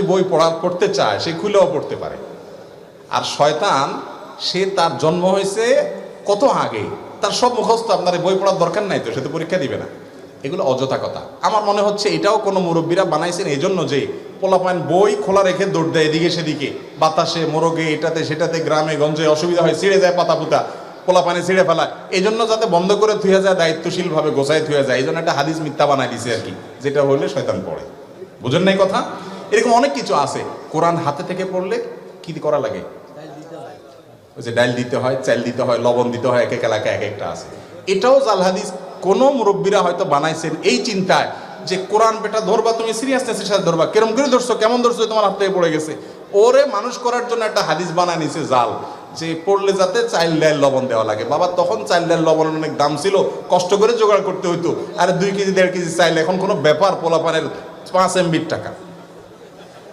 বই পড়তে চায় সে খুলেও পড়তে পারে। আর শয়তান সে তার জন্ম হয়েছে কত আগে, তার সব মুখস্থ, আপনার বই পড়ার দরকার নাই তো, সে তো পরীক্ষা দিবে না। এগুলো অযথা কথা। আমার মনে হচ্ছে এটাও কোনো মুরব্বীরা বানাইছেন এই জন্য যে পোলাপান বই খোলা রেখে দৌড় দেয় এদিকে সেদিকে, বাতাসে মোরগে এটাতে সেটাতে, গ্রামে গঞ্জে অসুবিধা হয়, ছিঁড়ে যায় পাতা পুতা, পোলাপানে ছিঁড়ে ফেলা, এই জন্য যাতে বন্ধ করে থুয়ে যায়, দায়িত্বশীল ভাবে গোছায় থুয়ে যায়, এই জন্য একটা হাদিস মিথ্যা বানাই দিছে আর কি, যেটা হলে শয়তান পড়ে। বুঝেন নাই কথা? এরকম অনেক কিছু আছে। কোরআন হাতে থেকে পড়লে কি করা লাগে? ওই যে ডাইল দিতে হয়, চাল দিতে হয়, লবণ দিতে হয়, এক এক এলাকায় এক একটা আছে। এটাও জাল হাদিস। কোন মুরব্বীরা হয়তো বানাইছেন এই চিন্তায় যে কোরআন বেটা ধরবা তুমি সিরিয়াসনেসের সাথে ধরবা, কেরম করে ধরছো, কেমন ধরছো, তোমার হাত থেকে পড়ে গেছে, ওরে মানুষ করার জন্য একটা হাদিস বানায় নিছে জাল, যে পড়লে যাতে চাইল ডাইল লবণ দেওয়া লাগে। বাবা তখন চাইল ডাইল লবণ অনেক দাম ছিল, কষ্ট করে জোগাড় করতে হইতো। আর 2 কেজি 1.5 কেজি চাইল এখন কোনো ব্যাপার, পোলাপানের 5 MB টাকা।